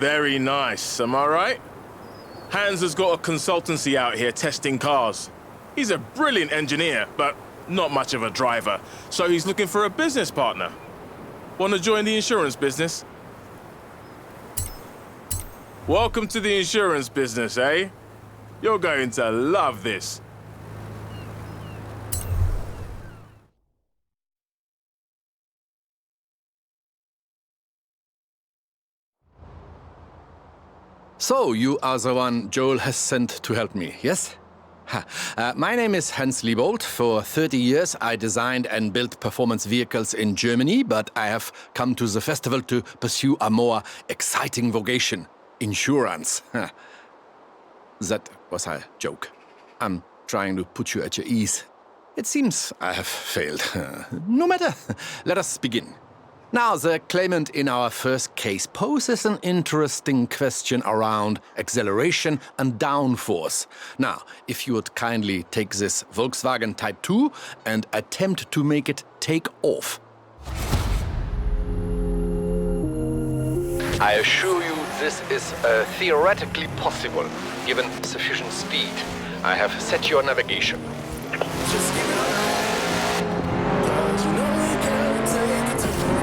Very nice, am I right? Hans has got a consultancy out here testing cars. He's a brilliant engineer, but not much of a driver, so he's looking for a business partner. Want to join the insurance business? Welcome to the insurance business, eh? You're going to love this. So, you are the one Joel has sent to help me, yes? My name is Hans Liebold. For 30 years, I designed and built performance vehicles in Germany, but I have come to the festival to pursue a more exciting vocation, insurance. That was a joke. I'm trying to put you at your ease. It seems I have failed. No matter, let us begin. Now, the claimant in our first case poses an interesting question around acceleration and downforce. Now, if you would kindly take this Volkswagen Type 2 and attempt to make it take off. I assure you this is theoretically possible, given sufficient speed. I have set your navigation. Just give it up. Don't you know you can't take it to the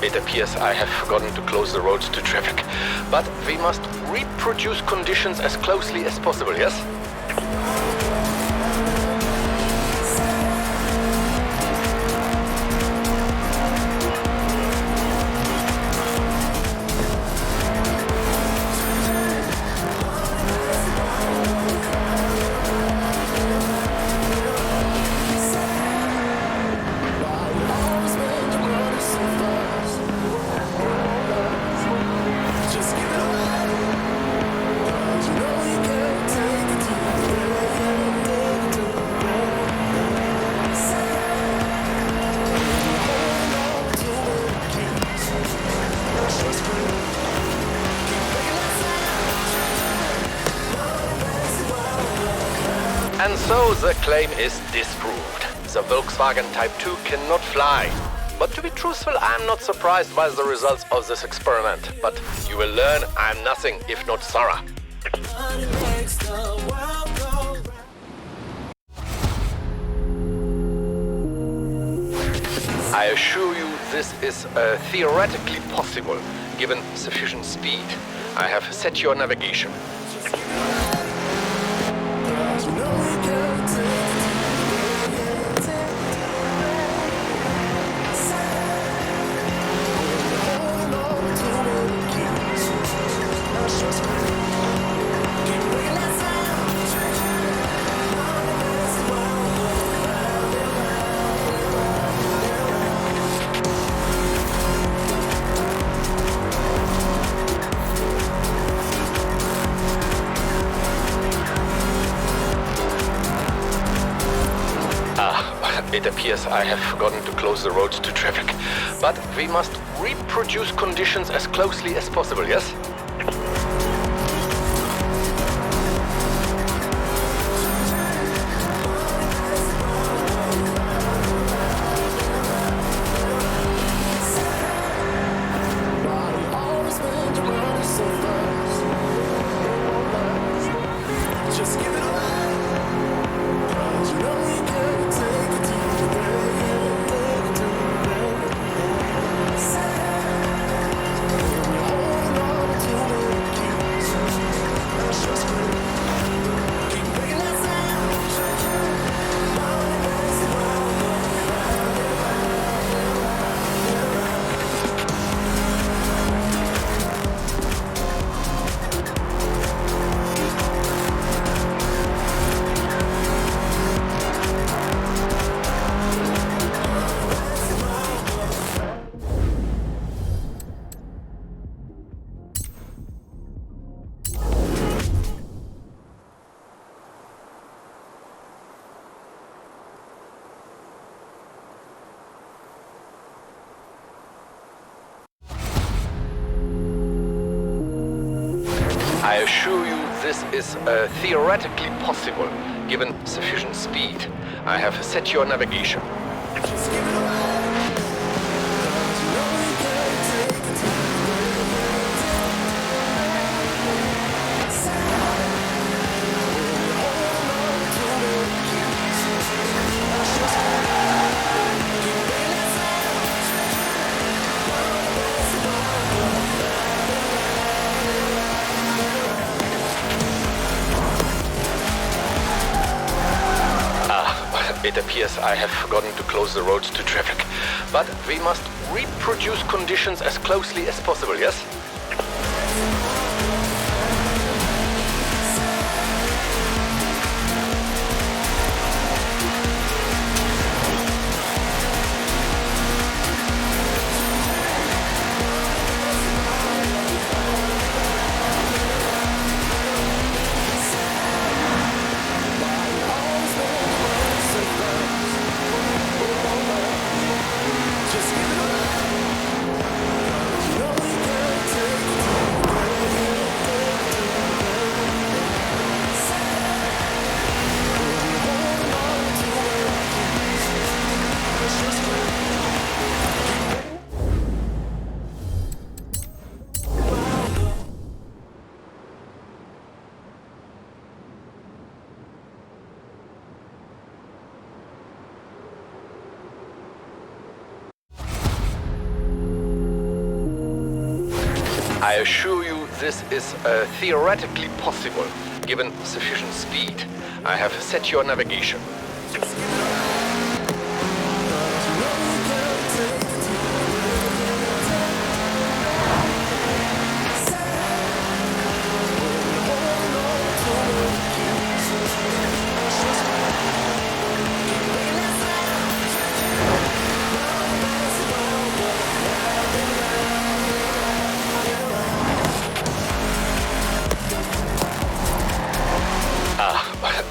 It appears I have forgotten to close the roads to traffic. But we must reproduce conditions as closely as possible, yes? And so the claim is disproved. The Volkswagen Type 2 cannot fly. But to be truthful, I'm not surprised by the results of this experiment. But you will learn I'm nothing if not thorough. I assure you this is theoretically possible, given sufficient speed. I have set your navigation. It appears I have forgotten to close the roads to traffic. But we must reproduce conditions as closely as possible, yes? I assure you this is theoretically possible, given sufficient speed. I have set your navigation. Just give it away. 'Cause you know we can't take it to It appears I have forgotten to close the roads to traffic. But we must reproduce conditions as closely as possible, yes? just give it away. 'Cause you know we can't take it I assure you this is theoretically possible, given sufficient speed. I have set your navigation. just give it away. 'Cause you know we can't take it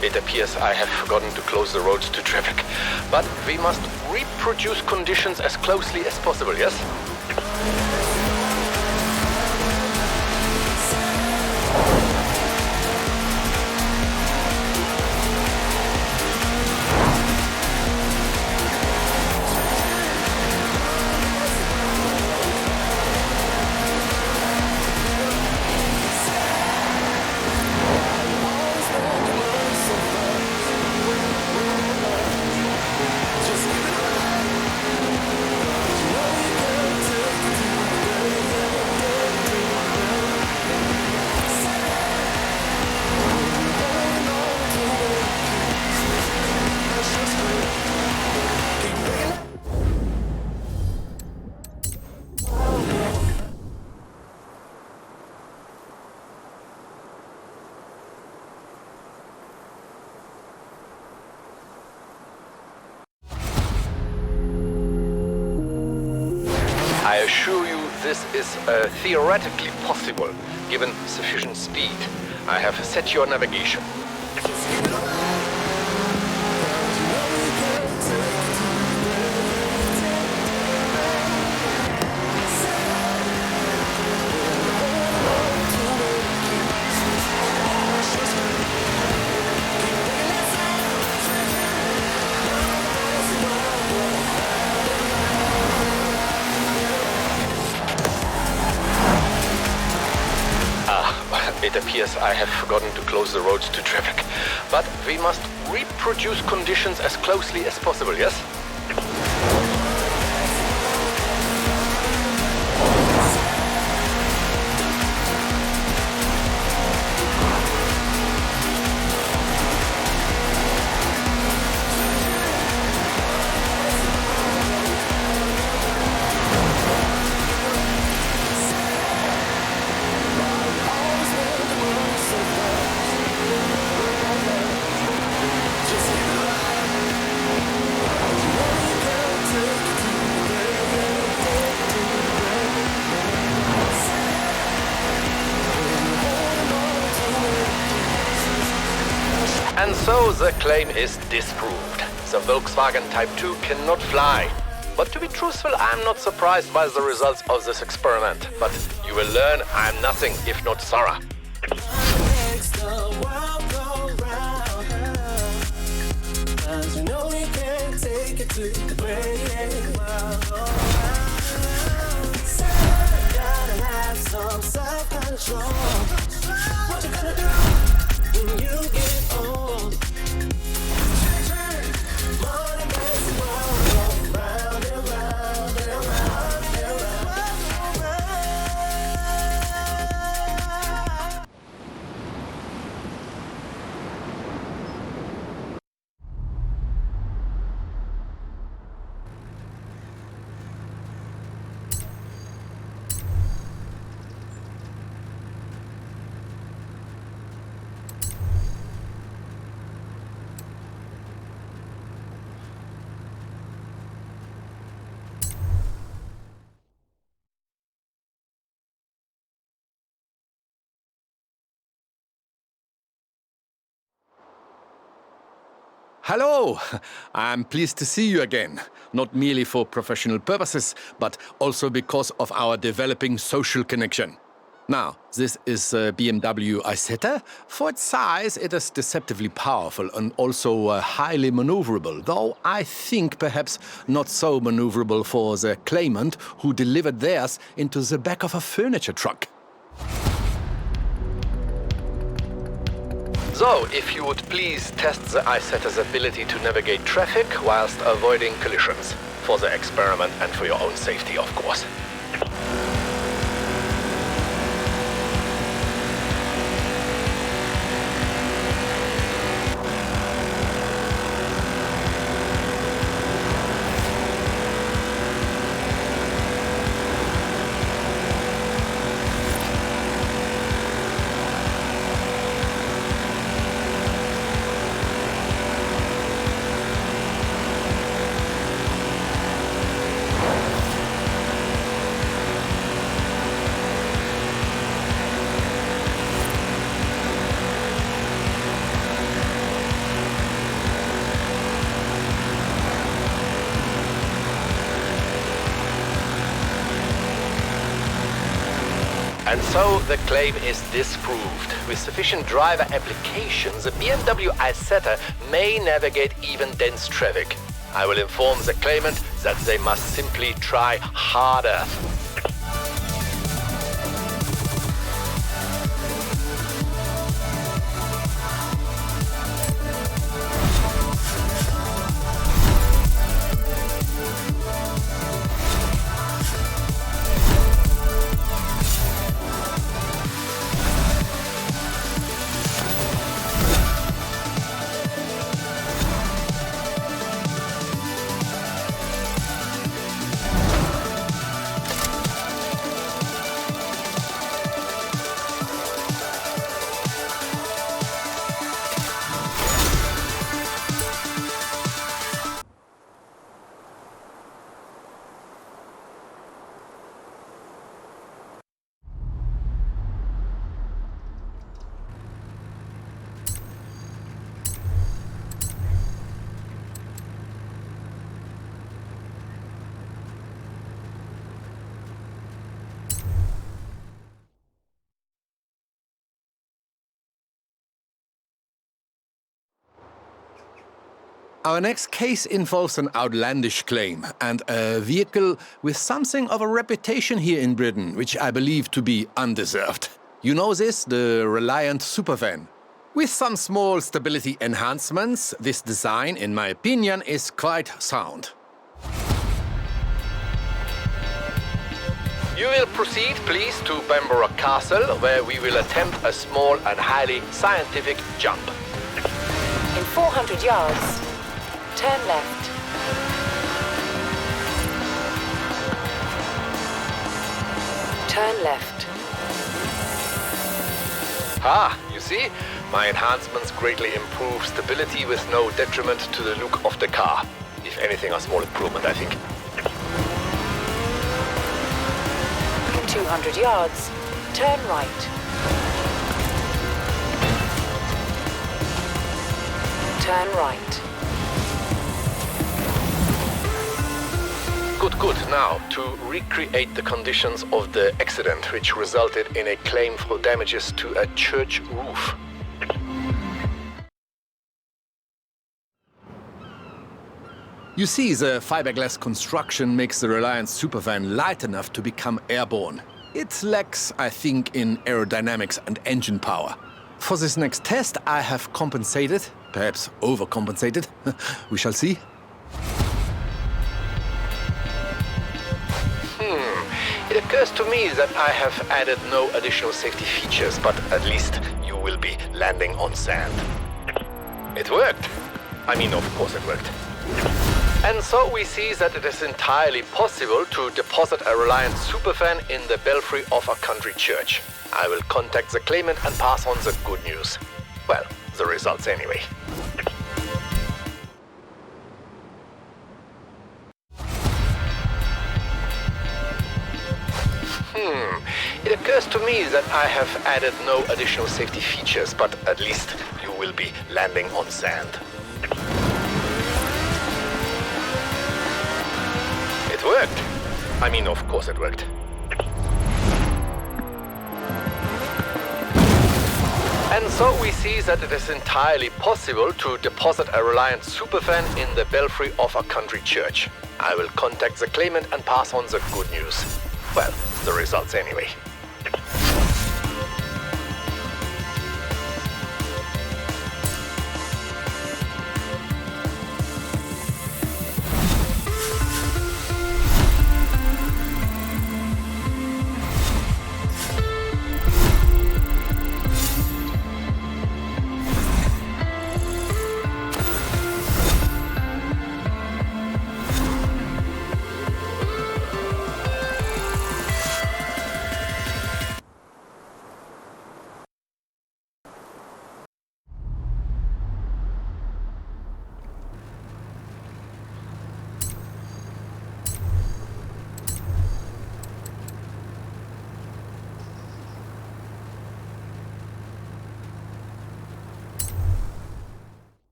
It appears I have forgotten to close the roads to traffic. But we must reproduce conditions as closely as possible, yes? I assure you this is theoretically possible, given sufficient speed. I have set your navigation. just give it away. 'Cause you know we can't take it It appears I have forgotten to close the roads to traffic. But we must reproduce conditions as closely as possible, yes? And so the claim is disproved. The Volkswagen Type 2 cannot fly. But to be truthful, I'm not surprised by the results of this experiment. But you will learn I'm nothing if not thorough. makes the world go round. 'Cause you know we can't take it to the great world go round. So you gotta have some self-control. What you gonna do when you get old? Money makes the world go round and round and round and round. Hello! I'm pleased to see you again. Not merely for professional purposes, but also because of our developing social connection. Now, this is a BMW Isetta. For its size, it is deceptively powerful and also highly maneuverable, though I think perhaps not so maneuverable for the claimant who delivered theirs into the back of a furniture truck. So, if you would please test the Isetta's ability to navigate traffic whilst avoiding collisions. For the experiment and for your own safety, of course. And so the claim is disproved. With sufficient driver application, the BMW Isetta may navigate even dense traffic. I will inform the claimant that they must simply try harder. Our next case involves an outlandish claim and a vehicle with something of a reputation here in Britain, which I believe to be undeserved. You know this, the Reliant Supervan. With some small stability enhancements, this design, in my opinion, is quite sound. You will proceed, please, to Bamborough Castle, where we will attempt a small and highly scientific jump. In 400 yards, turn left. Turn left. Ah, you see? My enhancements greatly improve stability with no detriment to the look of the car. If anything, a small improvement, I think. In 200 yards, turn right. Turn right. Good. Now, to recreate the conditions of the accident which resulted in a claim for damages to a church roof. You see, the fiberglass construction makes the Reliance Superfan light enough to become airborne. It lacks, I think, in aerodynamics and engine power. For this next test, I have compensated, perhaps overcompensated. We shall see. It occurs to me that I have added no additional safety features, but at least you will be landing on sand. It worked. I mean, of course it worked. And so we see that it is entirely possible to deposit a Reliance Superfan in the belfry of a country church. I will contact the claimant and pass on the good news. Well, the results anyway. It occurs to me that I have added no additional safety features, but at least you will be landing on sand. It worked. I mean, of course it worked. And so we see that it is entirely possible to deposit a Reliance Superfan in the belfry of a country church. I will contact the claimant and pass on the good news. Well, the results anyway.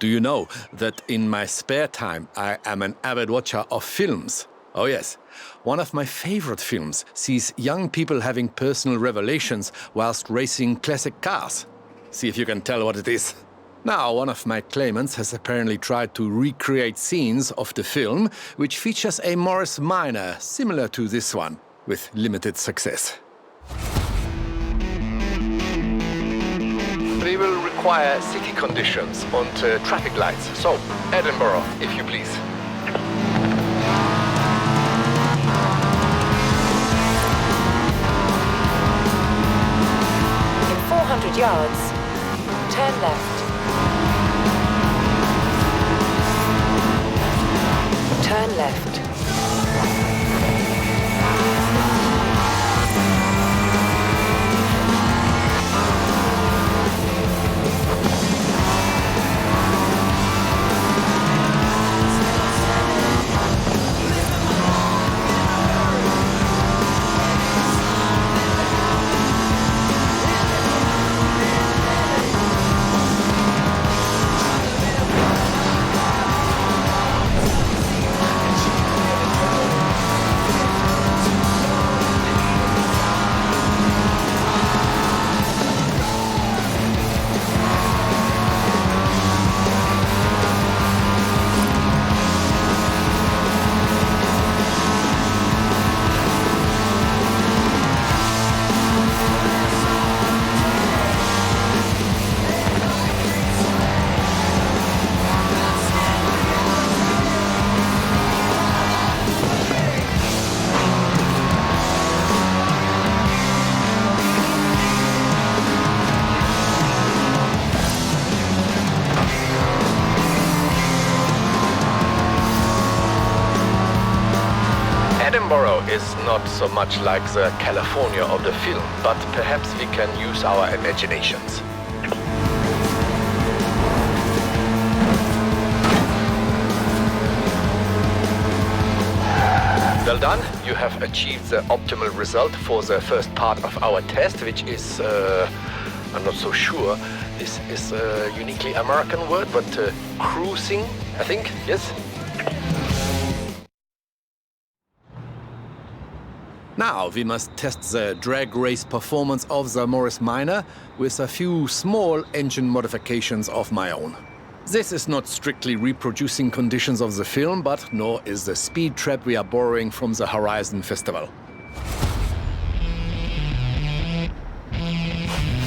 Do you know that in my spare time I am an avid watcher of films? Oh yes, one of my favorite films sees young people having personal revelations whilst racing classic cars. See if you can tell what it is. Now, one of my claimants has apparently tried to recreate scenes of the film, which features a Morris Minor similar to this one, with limited success. We will require city conditions and traffic lights. So, Edinburgh, if you please. In 400 yards, turn left. Turn left. Edinburgh is not so much like the California of the film, but perhaps we can use our imaginations. Well done. You have achieved the optimal result for the first part of our test, which is, I'm not so sure, this is a uniquely American word, but cruising, I think, yes? Now we must test the drag race performance of the Morris Minor with a few small engine modifications of my own. This is not strictly reproducing conditions of the film, but nor is the speed trap we are borrowing from the Horizon Festival.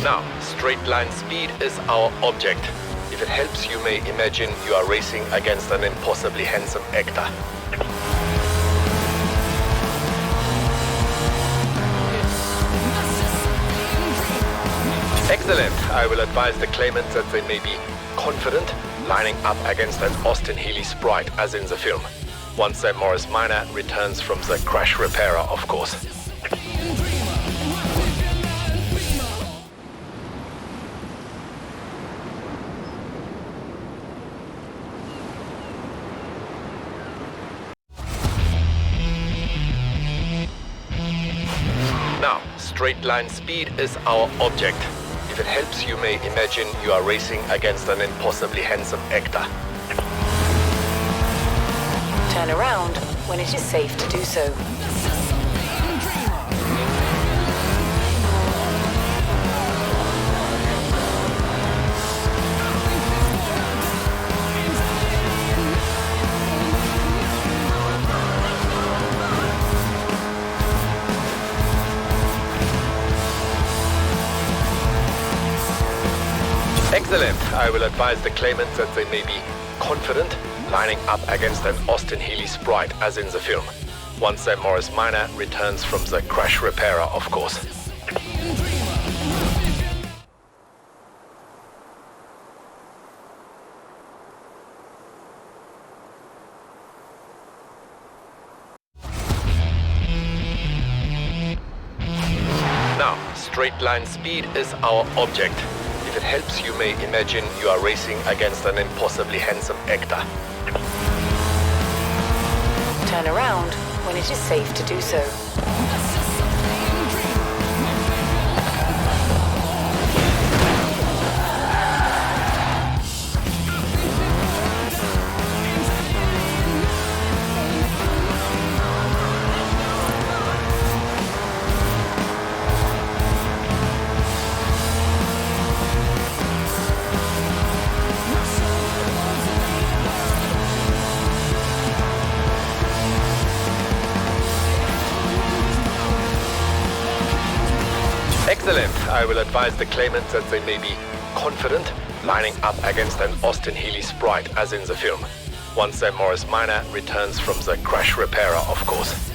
Now, straight line speed is our object. If it helps, you may imagine you are racing against an impossibly handsome actor. Excellent. I will advise the claimants that they may be confident, lining up against an Austin Healey sprite, as in the film. Once the Morris Minor returns from the crash repairer, of course. Now, straight line speed is our object. If it helps, you may imagine you are racing against an impossibly handsome actor. Turn around when it is safe to do so. Excellent. I will advise the claimants that they may be confident, lining up against an Austin Healey sprite, as in the film. Once the Morris Minor returns from the crash repairer, of course. Now, straight line speed is our object. If it helps, you may imagine you are racing against an impossibly handsome actor. Turn around when it is safe to do so. Excellent. I will advise the claimants that they may be confident, lining up against an Austin Healey sprite, as in the film. Once the Morris Minor returns from the crash repairer, of course.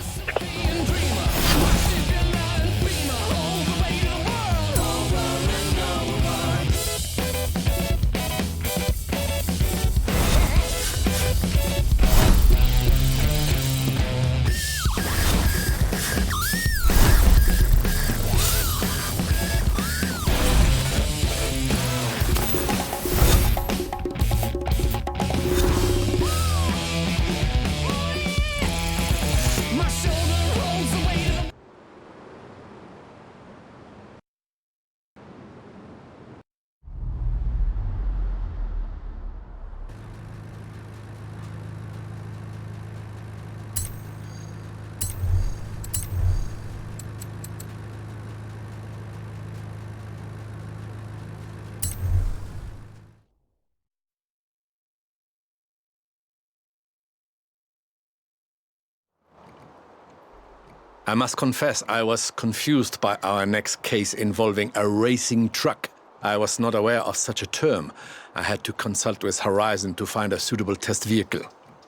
I must confess, I was confused by our next case involving a racing truck. I was not aware of such a term. I had to consult with Horizon to find a suitable test vehicle.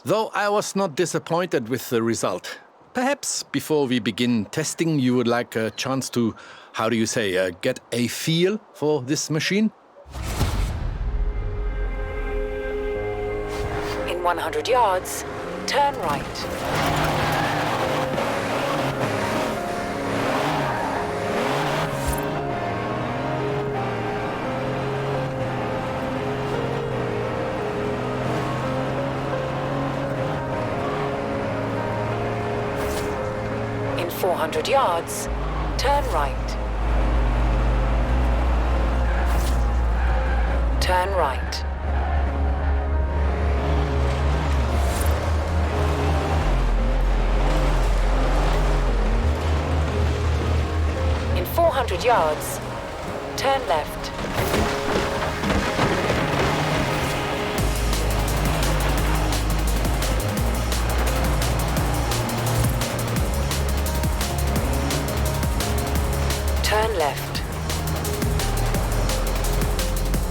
Though I was not disappointed with the result. Perhaps before we begin testing, you would like a chance to, how do you say, get a feel for this machine? In 100 yards, turn right. In 400 yards, turn right. Turn right. In 400 yards, turn left. Turn left.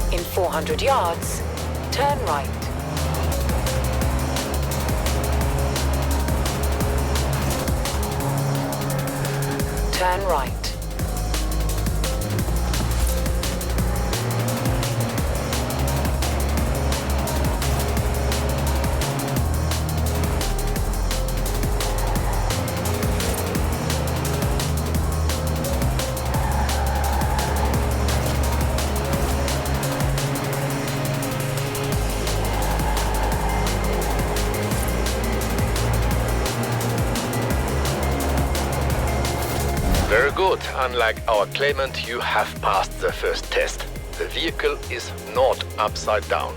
In 400 yards, turn right. Turn right. Very good. Unlike our claimant, you have passed the first test. The vehicle is not upside down.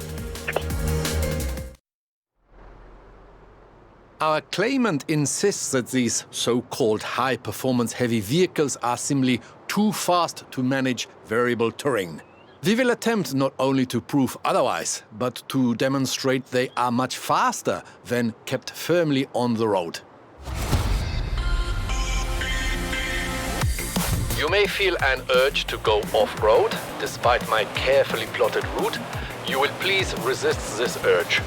Our claimant insists that these so-called high-performance heavy vehicles are simply too fast to manage variable terrain. We will attempt not only to prove otherwise, but to demonstrate they are much faster when kept firmly on the road. You may feel an urge to go off-road, despite my carefully plotted route. You will please resist this urge.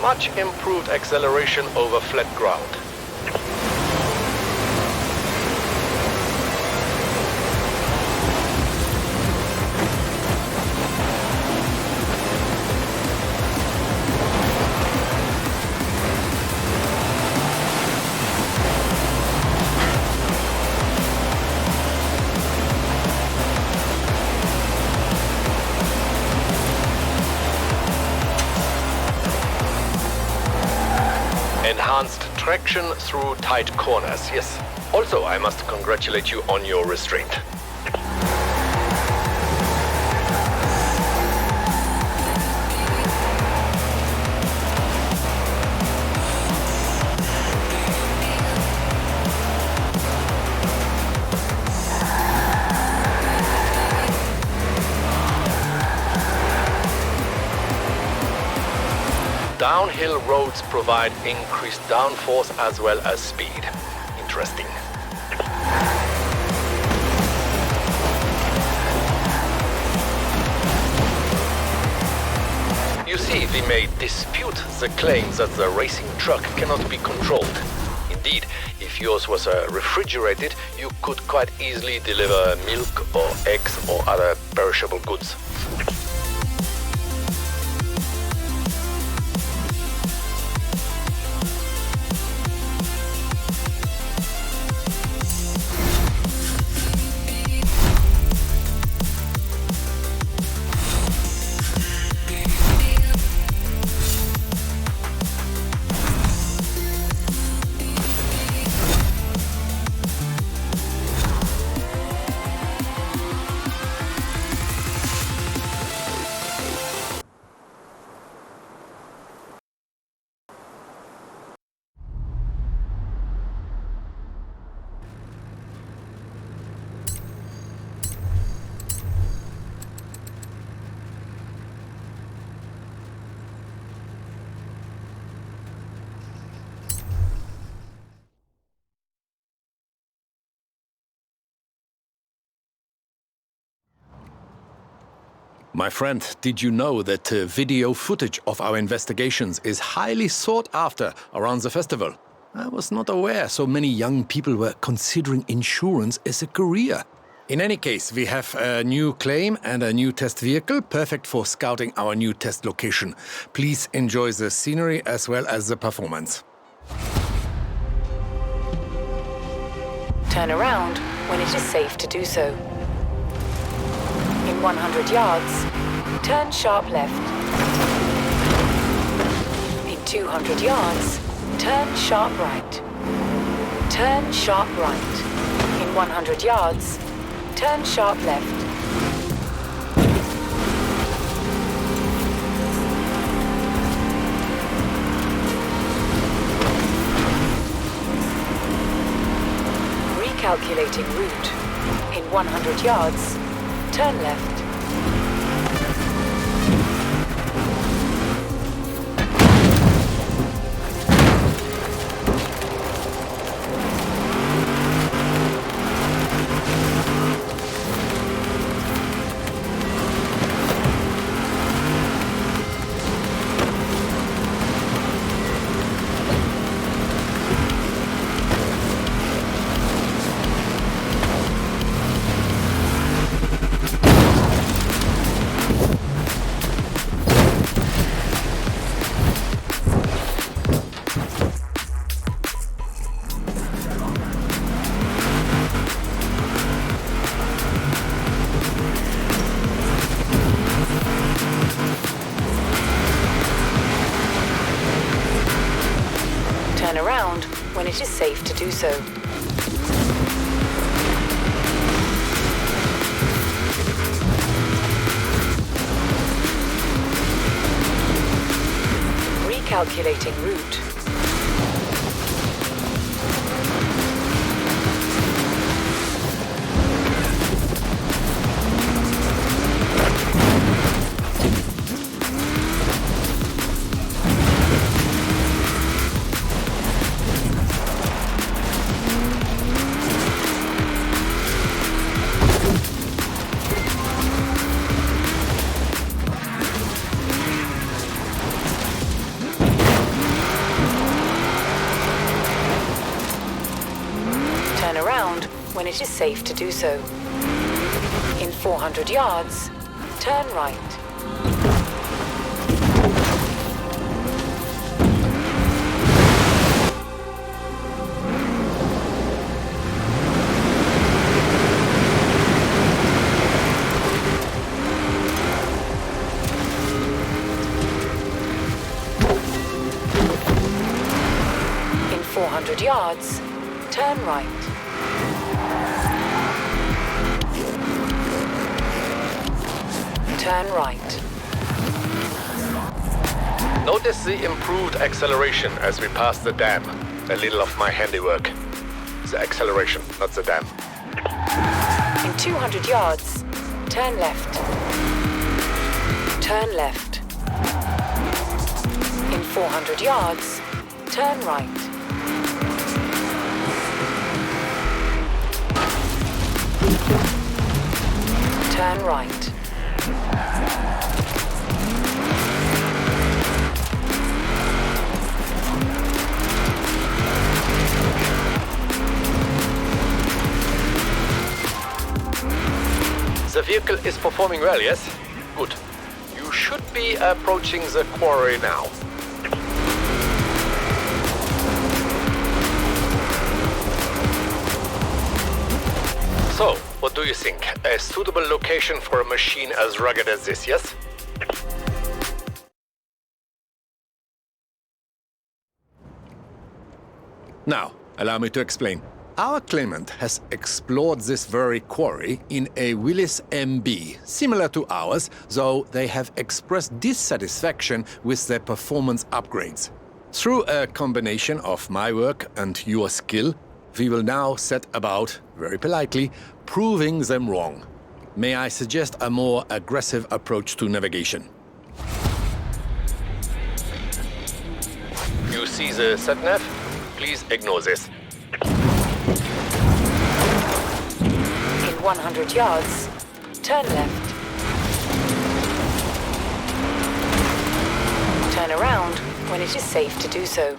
Much improved acceleration over flat ground. Enhanced traction through tight corners, yes. Also, I must congratulate you on your restraint. Downhill roads provide increased downforce as well as speed. Interesting. You see, we may dispute the claim that the racing truck cannot be controlled. Indeed, if yours was refrigerated, you could quite easily deliver milk or eggs or other perishable goods. My friend, did you know that video footage of our investigations is highly sought after around the festival? I was not aware so many young people were considering insurance as a career. In any case, we have a new claim and a new test vehicle, perfect for scouting our new test location. Please enjoy the scenery as well as the performance. Turn around when it is safe to do so. In 100 yards, turn sharp left. In 200 yards, turn sharp right. Turn sharp right. In 100 yards, turn sharp left. Recalculating route. In 100 yards, turn left. Turn around when it is safe to do so. Recalculating route. Turn around when it is safe to do so. In 400 yards, turn right. In 400 yards, turn right. Turn right. Notice the improved acceleration as we pass the dam. A little of my handiwork. The acceleration, not the dam. In 200 yards, turn left. Turn left. In 400 yards, turn right. Turn right. The vehicle is performing well, yes? Good. You should be approaching the quarry now. So, what do you think? A suitable location for a machine as rugged as this, yes? Now, allow me to explain. Our claimant has explored this very quarry in a Willys MB, similar to ours, though they have expressed dissatisfaction with their performance upgrades. Through a combination of my work and your skill, we will now set about, very politely, proving them wrong. May I suggest a more aggressive approach to navigation? You see the sat-nav? Please ignore this. In 100 yards, turn left. Turn around when it is safe to do so.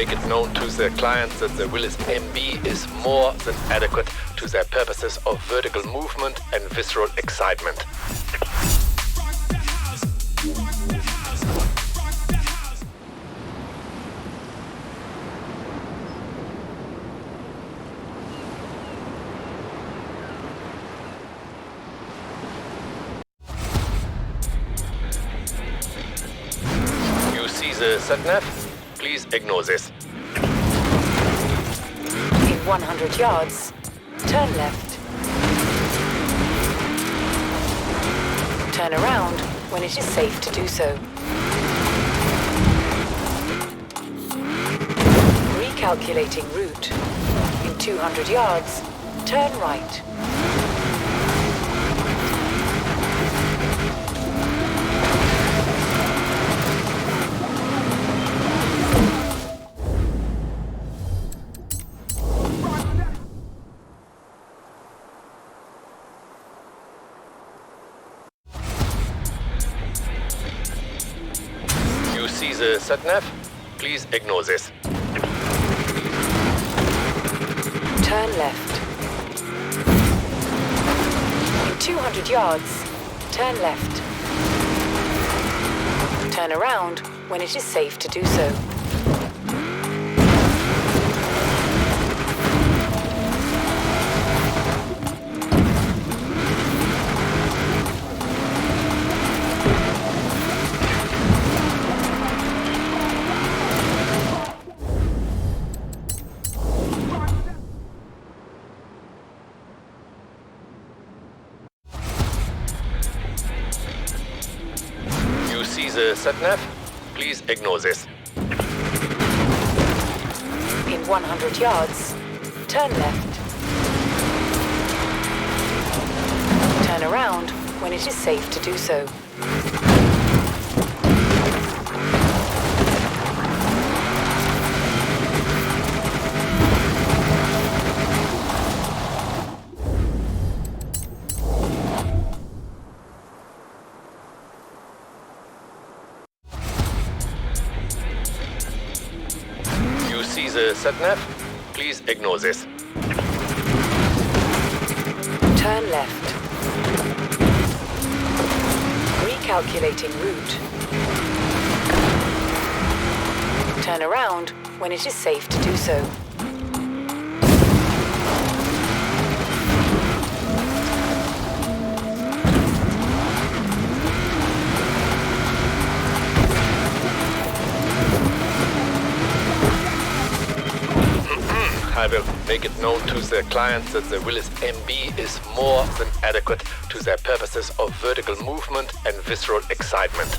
make it known to the clients that the Willis MB is more than adequate to their purposes of vertical movement and visceral excitement. You see the sat-nav? Please ignore this. In 100 yards, turn left. Turn around when it is safe to do so. Recalculating route. In 200 yards, turn right. You see the sat-nav? Please ignore this. Turn left. In 200 yards, turn left. Turn around when it is safe to do so. You see the sat-nav? Please ignore this. In 100 yards, turn left. Turn around when it is safe to do so. You see the sat-nav? Please ignore this. Turn left. Recalculating route. Turn around when it is safe to do so. I will make it known to the clients that the Willis MB is more than adequate to their purposes of vertical movement and visceral excitement.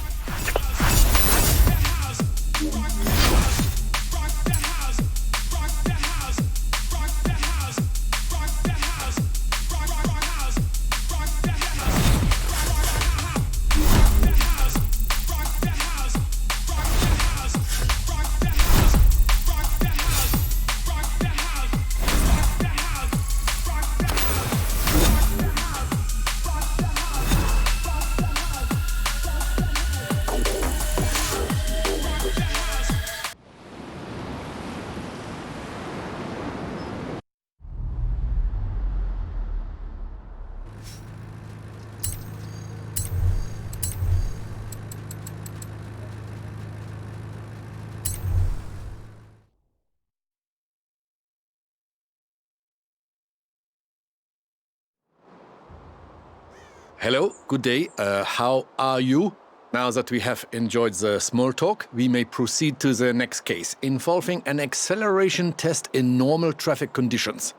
Hello, good day. How are you? Now that we have enjoyed the small talk, we may proceed to the next case, involving an acceleration test in normal traffic conditions.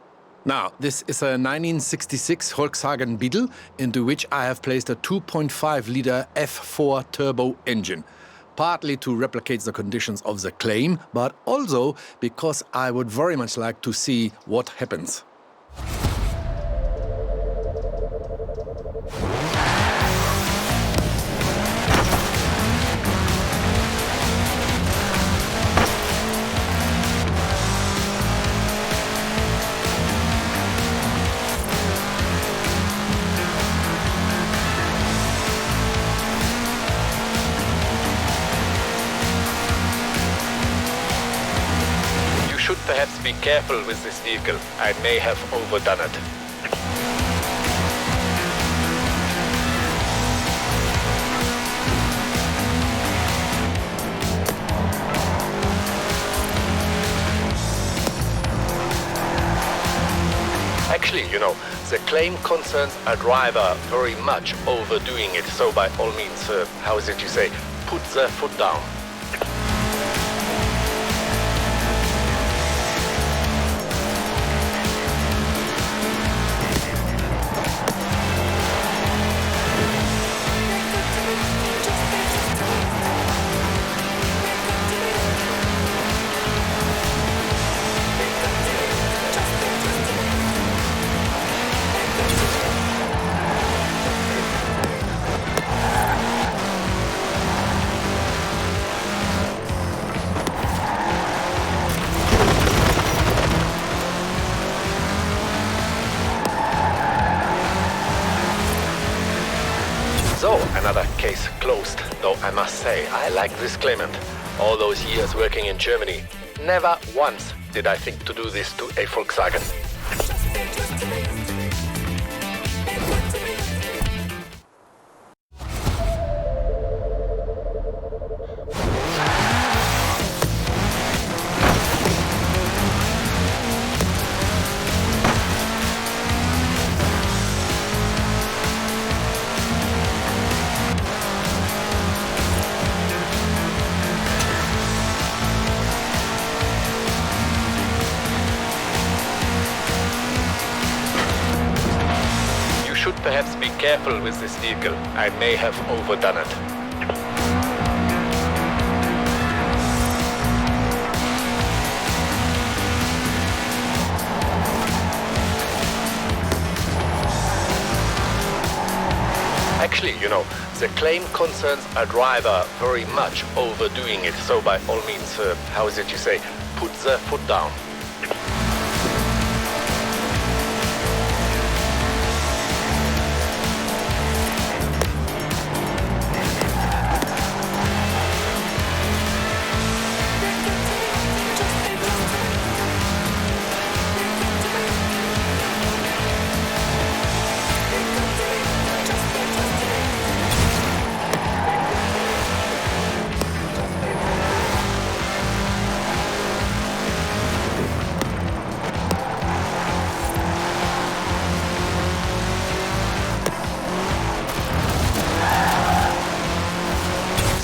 Now, this is a 1966 Volkswagen Beetle, into which I have placed a 2.5-liter F4 turbo engine. Partly to replicate the conditions of the claim, but also because I would very much like to see what happens. careful with this vehicle. I may have overdone it. Actually, the claim concerns a driver very much overdoing it. So by all means, how is it you say, put the foot down. So, another case closed, though I must say, I like this claimant. All those years working in Germany, never once did I think to do this to a Volkswagen. Should perhaps be careful with this vehicle. I may have overdone it. Actually, the claim concerns a driver very much overdoing it. So by all means, how is it you say, put the foot down.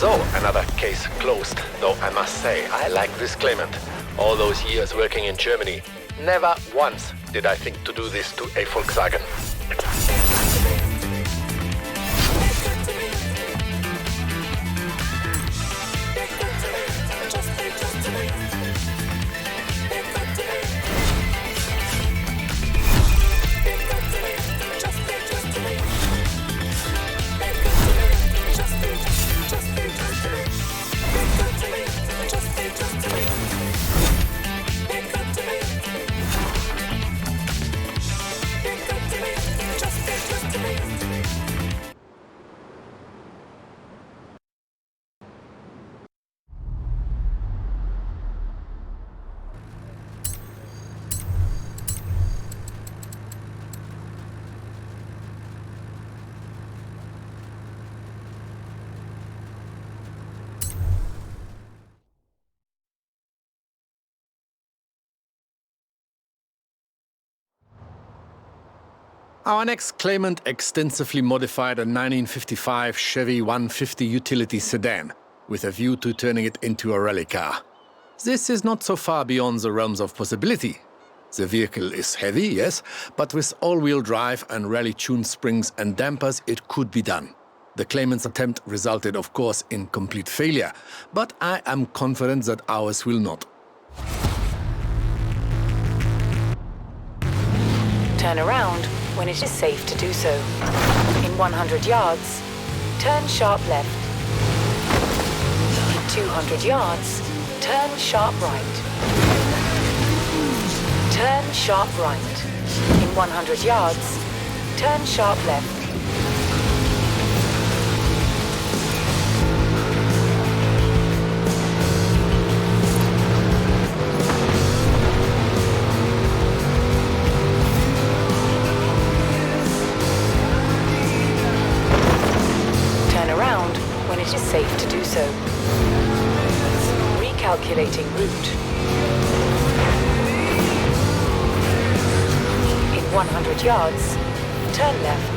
So, another case closed, though I must say, I like this claimant. All those years working in Germany, never once did I think to do this to a Volkswagen. Our next claimant extensively modified a 1955 Chevy 150 utility sedan with a view to turning it into a rally car. This is not so far beyond the realms of possibility. The vehicle is heavy, yes, but with all-wheel drive and rally-tuned springs and dampers, it could be done. The claimant's attempt resulted, of course, in complete failure, but I am confident that ours will not. Turn around when it is safe to do so. In 100 yards, turn sharp left. In 200 yards, turn sharp right. Turn sharp right. In 100 yards, turn sharp left. Recalculating route. In 100 yards, turn left.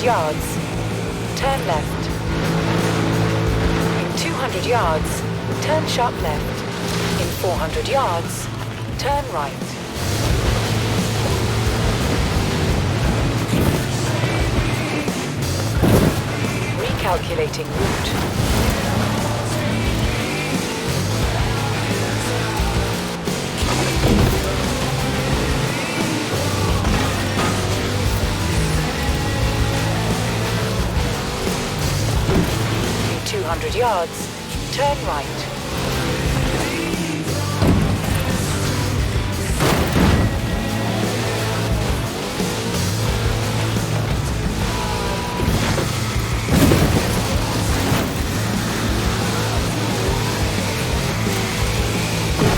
Yards, turn left. In 200 yards, turn sharp left. In 400 yards, turn right. Recalculating route. In 200 yards, turn right.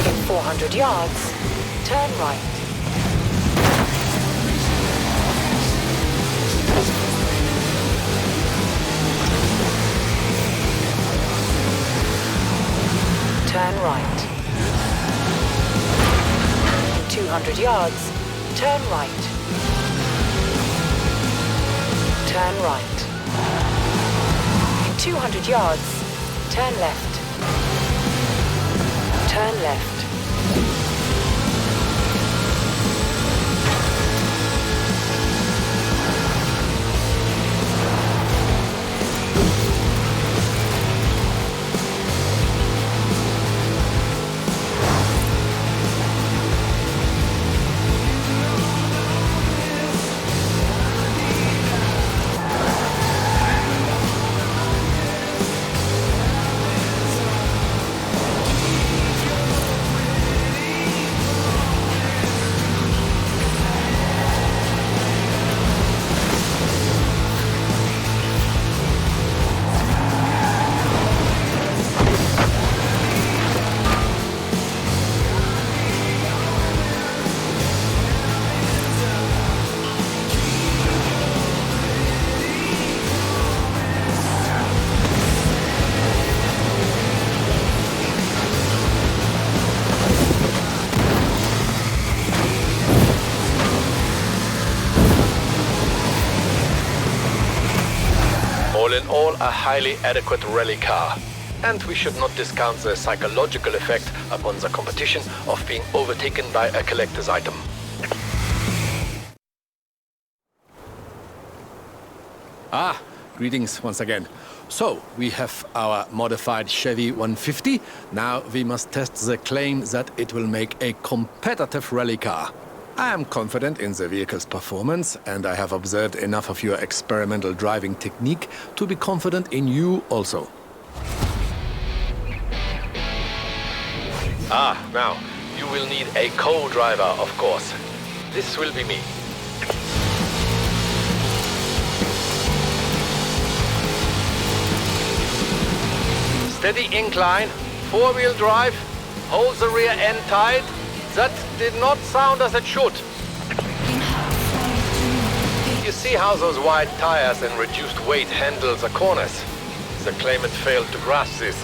In 400 yards, turn right. Turn right. In 200 yards, turn right. Turn right. In 200 yards, turn left. Turn left. All in all, a highly adequate rally car. And we should not discount the psychological effect upon the competition of being overtaken by a collector's item. Greetings once again. So, we have our modified Chevy 150. Now we must test the claim that it will make a competitive rally car. I am confident in the vehicle's performance, and I have observed enough of your experimental driving technique to be confident in you also. Now, you will need a co-driver, of course. This will be me. Steady incline, four-wheel drive, hold the rear end tight. That did not sound as it should. You see how those wide tires and reduced weight handle the corners? The claimant failed to grasp this.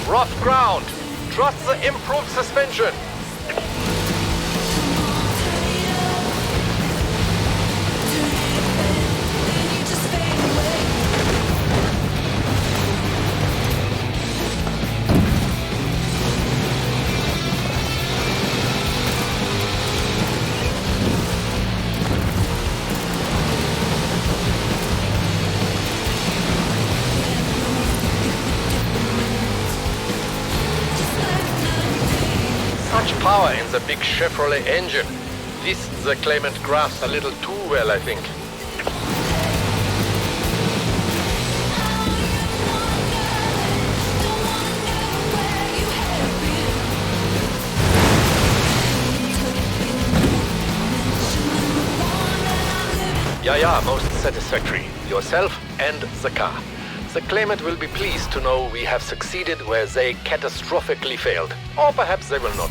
Rough ground. Trust the improved suspension. power in the big Chevrolet engine. This the claimant grasps a little too well, I think. Yeah, most satisfactory. Yourself and the car. The claimant will be pleased to know we have succeeded where they catastrophically failed. Or perhaps they will not.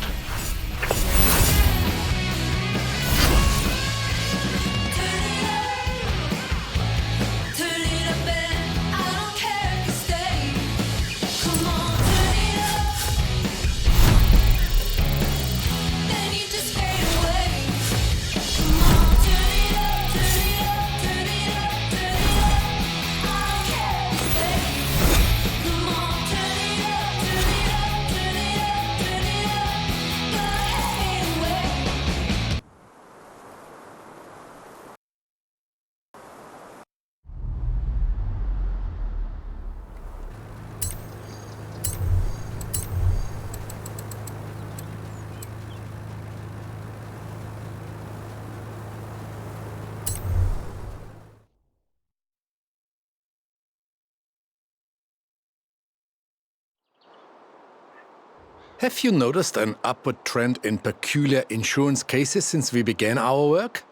Have you noticed an upward trend in peculiar insurance cases since we began our work?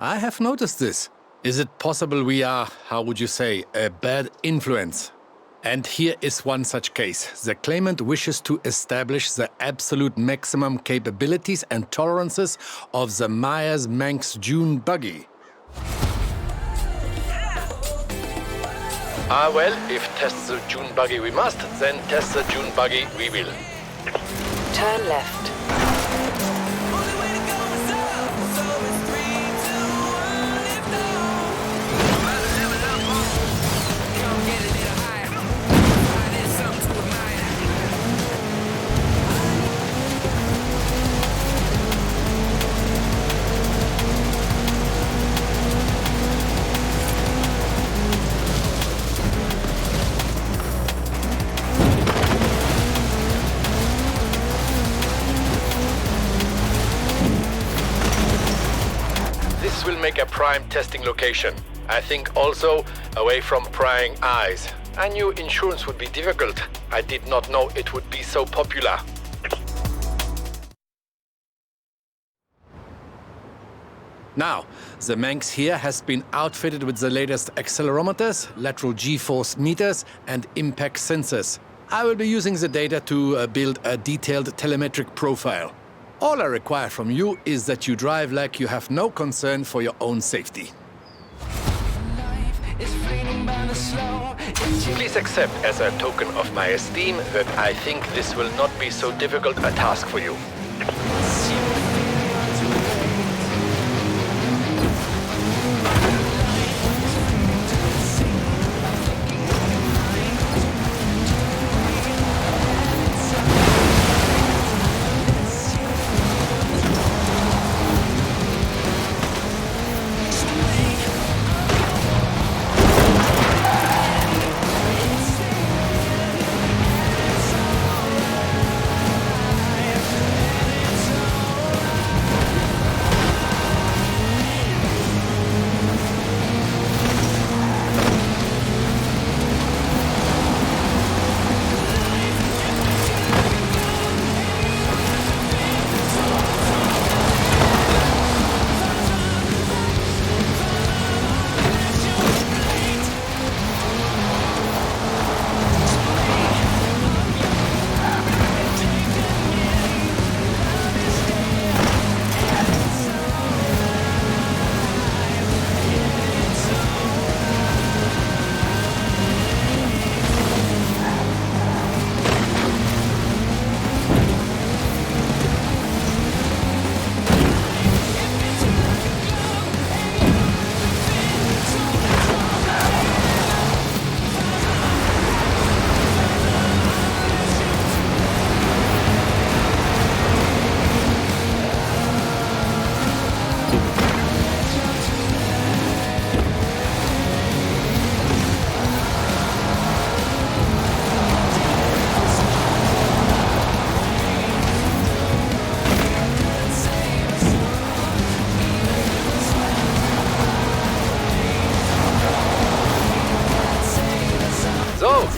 I have noticed this. Is it possible we are, how would you say, a bad influence? And here is one such case. The claimant wishes to establish the absolute maximum capabilities and tolerances of the Myers-Manx Dune buggy. Well, if test the Dune buggy we must, then test the Dune buggy we will. Turn left. This will make a prime testing location. I think also away from prying eyes. I knew insurance would be difficult. I did not know it would be so popular. Now, the Manx here has been outfitted with the latest accelerometers, lateral G-force meters, and impact sensors. I will be using the data to build a detailed telemetric profile. All I require from you is that you drive like you have no concern for your own safety. Please accept as a token of my esteem that I think this will not be so difficult a task for you.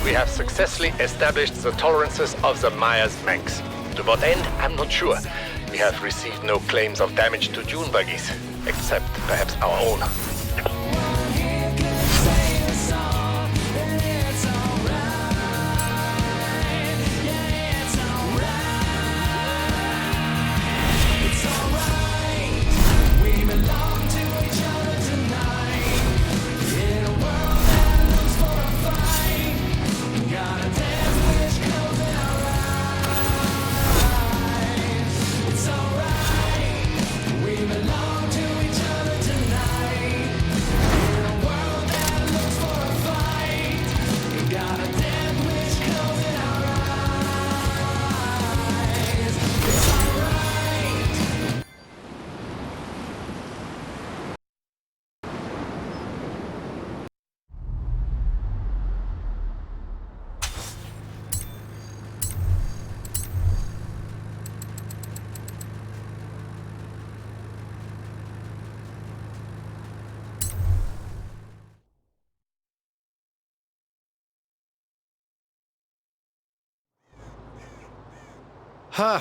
we have successfully established the tolerances of the Myers-Manx. To what end, I'm not sure. We have received no claims of damage to dune buggies, except perhaps our own.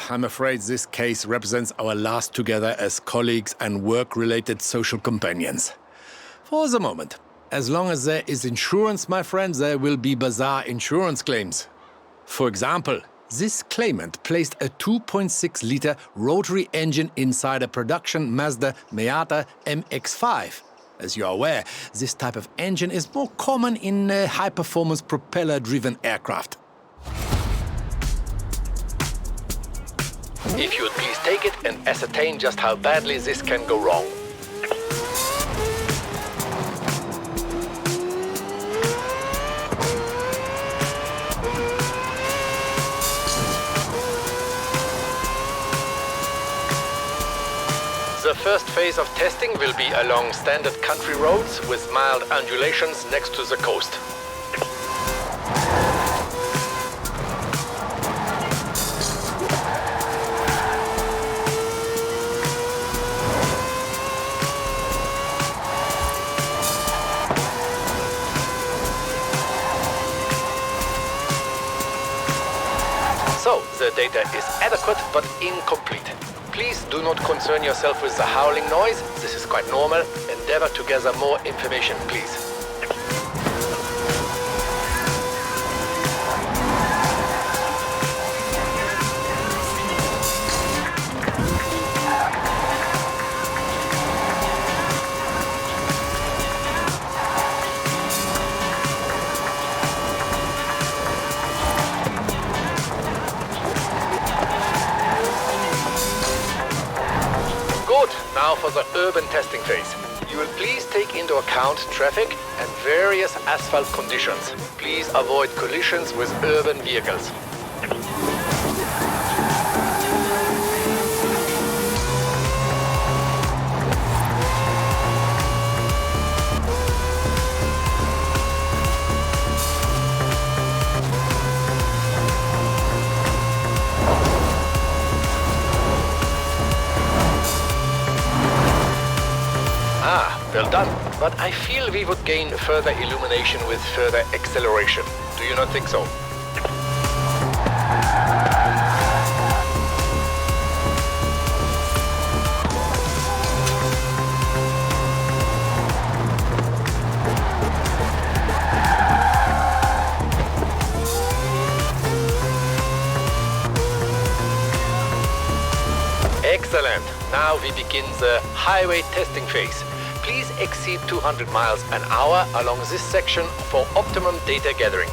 I'm afraid this case represents our last together as colleagues and work-related social companions. For the moment. As long as there is insurance, my friend, there will be bizarre insurance claims. For example, this claimant placed a 2.6-liter rotary engine inside a production Mazda Miata MX-5. As you are aware, this type of engine is more common in high-performance propeller-driven aircraft. If you would please take it and ascertain just how badly this can go wrong. The first phase of testing will be along standard country roads with mild undulations next to the coast. So, the data is adequate but incomplete. Please do not concern yourself with the howling noise. This is quite normal. Endeavor to gather more information, please. Now for the urban testing phase. You will please take into account traffic and various asphalt conditions. Please avoid collisions with urban vehicles. Well done, but I feel we would gain further illumination with further acceleration. Do you not think so? Excellent. Now we begin the highway testing phase. Please exceed 200 miles an hour along this section for optimum data gathering.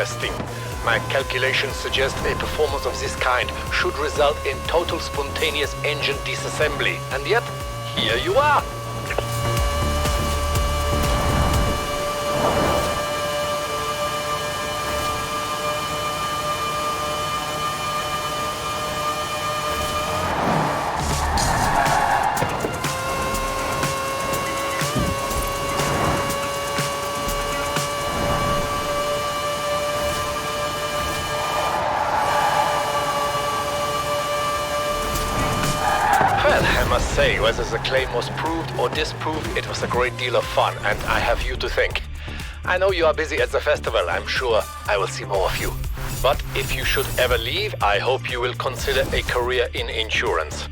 testing. My calculations suggest a performance of this kind should result in total spontaneous engine disassembly. And yet, here you are. Well, I must say, whether the claim was proved or disproved, it was a great deal of fun, and I have you to thank. I know you are busy at the festival. I'm sure I will see more of you. But if you should ever leave, I hope you will consider a career in insurance.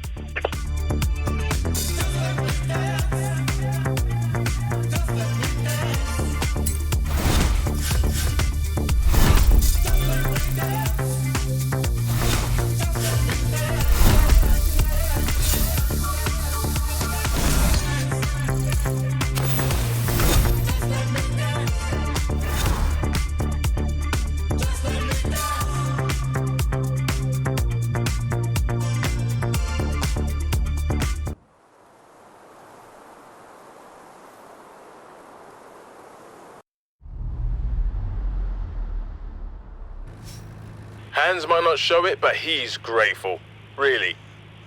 Hans might not show it, but he's grateful. Really.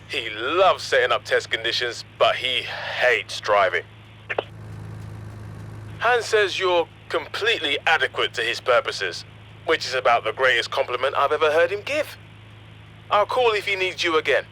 He loves setting up test conditions, but he hates driving. Hans says you're completely adequate to his purposes, which is about the greatest compliment I've ever heard him give. I'll call if he needs you again.